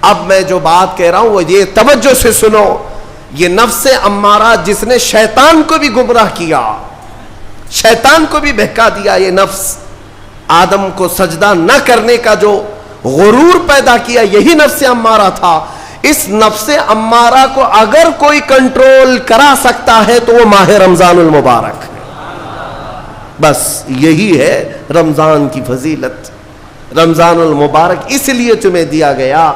اب میں جو بات کہہ رہا ہوں وہ یہ توجہ سے سنو. یہ نفس امارہ جس نے شیطان کو بھی گمراہ کیا, شیطان کو بھی بہکا دیا, یہ نفس آدم کو سجدہ نہ کرنے کا جو غرور پیدا کیا, یہی نفس امارہ تھا. اس نفس امارہ کو اگر کوئی کنٹرول کرا سکتا ہے تو وہ ماہ رمضان المبارک. بس یہی ہے رمضان کی فضیلت. رمضان المبارک اس لیے تمہیں دیا گیا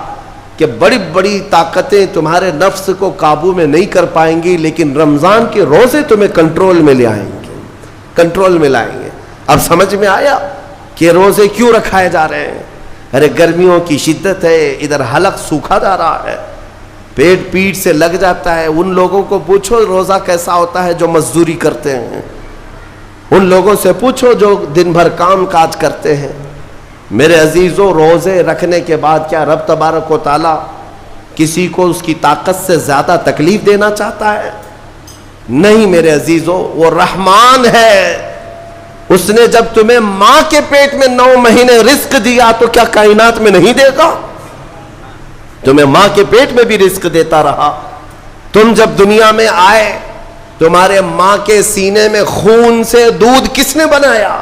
کہ بڑی بڑی طاقتیں تمہارے نفس کو قابو میں نہیں کر پائیں گی, لیکن رمضان کے روزے تمہیں کنٹرول میں لے آئیں گے, کنٹرول میں لائیں گے. اب سمجھ میں آیا کہ روزے کیوں رکھائے جا رہے ہیں؟ ارے گرمیوں کی شدت ہے, ادھر حلق سوکھا جا رہا ہے, پیٹ پیٹ سے لگ جاتا ہے. ان لوگوں کو پوچھو روزہ کیسا ہوتا ہے جو مزدوری کرتے ہیں, ان لوگوں سے پوچھو جو دن بھر کام کاج کرتے ہیں. میرے عزیزوں, روزے رکھنے کے بعد کیا رب تبارک و تعالیٰ کسی کو اس کی طاقت سے زیادہ تکلیف دینا چاہتا ہے؟ نہیں میرے عزیزوں, وہ رحمان ہے. اس نے جب تمہیں ماں کے پیٹ میں 9 مہینے رزق دیا تو کیا کائنات میں نہیں دے گا؟ تمہیں ماں کے پیٹ میں بھی رزق دیتا رہا. تم جب دنیا میں آئے, تمہارے ماں کے سینے میں خون سے دودھ کس نے بنایا؟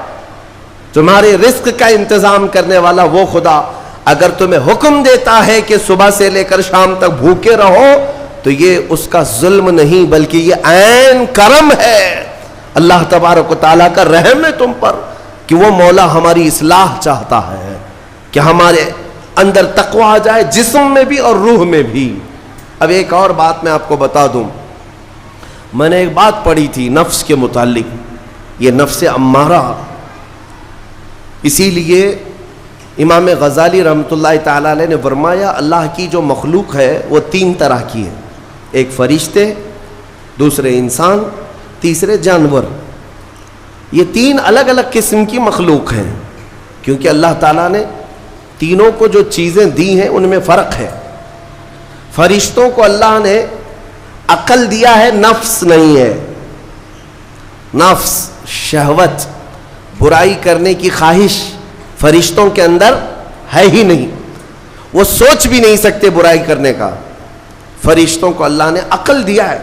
تمہارے رزق کا انتظام کرنے والا وہ خدا. اگر تمہیں حکم دیتا ہے کہ صبح سے لے کر شام تک بھوکے رہو تو یہ اس کا ظلم نہیں بلکہ یہ عین کرم ہے. اللہ تبارک و تعالیٰ کا رحم ہے تم پر کہ وہ مولا ہماری اصلاح چاہتا ہے کہ ہمارے اندر تقوی آ جائے, جسم میں بھی اور روح میں بھی. اب ایک اور بات میں آپ کو بتا دوں, میں نے ایک بات پڑھی تھی نفس کے متعلق, یہ نفس امارہ. اسی لیے امام غزالی رحمۃ اللہ تعالی علیہ نے فرمایا اللہ کی جو مخلوق ہے وہ 3 طرح کی ہے. ایک فرشتے, دوسرے انسان, تیسرے جانور. یہ 3 الگ الگ قسم کی مخلوق ہیں, کیونکہ اللہ تعالیٰ نے تینوں کو جو چیزیں دی ہیں ان میں فرق ہے. فرشتوں کو اللہ نے عقل دیا ہے, نفس نہیں ہے. نفس, شہوت, برائی کرنے کی خواہش فرشتوں کے اندر ہے ہی نہیں, وہ سوچ بھی نہیں سکتے برائی کرنے کا. فرشتوں کو اللہ نے عقل دیا ہے,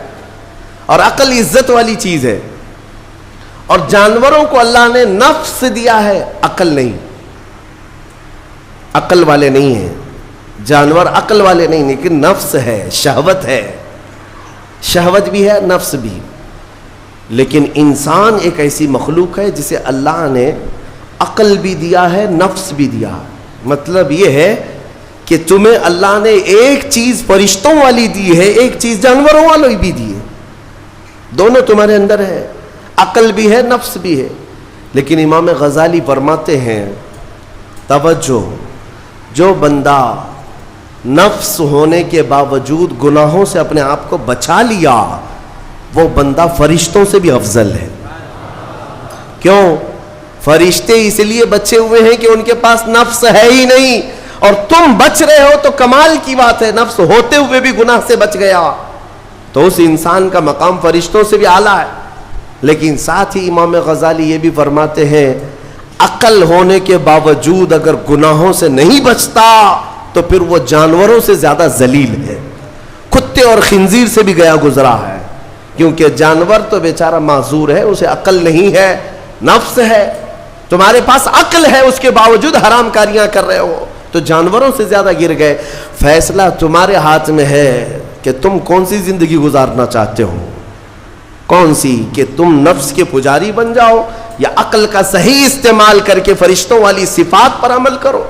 اور عقل عزت والی چیز ہے. اور جانوروں کو اللہ نے نفس دیا ہے, عقل نہیں. عقل والے نہیں ہیں جانور, عقل والے نہیں, لیکن نفس ہے, شہوت ہے. شہوت بھی ہے, نفس بھی. لیکن انسان ایک ایسی مخلوق ہے جسے اللہ نے عقل بھی دیا ہے, نفس بھی دیا. مطلب یہ ہے کہ تمہیں اللہ نے ایک چیز فرشتوں والی دی ہے, ایک چیز جانوروں والی بھی دی ہے. دونوں تمہارے اندر ہے, عقل بھی ہے, نفس بھی ہے. لیکن امام غزالی فرماتے ہیں توجہ, جو بندہ نفس ہونے کے باوجود گناہوں سے اپنے آپ کو بچا لیا وہ بندہ فرشتوں سے بھی افضل ہے. کیوں؟ فرشتے اس لیے بچے ہوئے ہیں کہ ان کے پاس نفس ہے ہی نہیں, اور تم بچ رہے ہو تو کمال کی بات ہے. نفس ہوتے ہوئے بھی گناہ سے بچ گیا تو اس انسان کا مقام فرشتوں سے بھی اعلیٰ ہے. لیکن ساتھ ہی امام غزالی یہ بھی فرماتے ہیں عقل ہونے کے باوجود اگر گناہوں سے نہیں بچتا تو پھر وہ جانوروں سے زیادہ ذلیل ہے, کتے اور خنزیر سے بھی گیا گزرا ہے. کیونکہ جانور تو بیچارہ معذور ہے, اسے عقل نہیں ہے, نفس ہے. تمہارے پاس عقل ہے, اس کے باوجود حرام کاریاں کر رہے ہو تو جانوروں سے زیادہ گر گئے. فیصلہ تمہارے ہاتھ میں ہے کہ تم کون سی زندگی گزارنا چاہتے ہو, کون سی, کہ تم نفس کے پجاری بن جاؤ یا عقل کا صحیح استعمال کر کے فرشتوں والی صفات پر عمل کرو.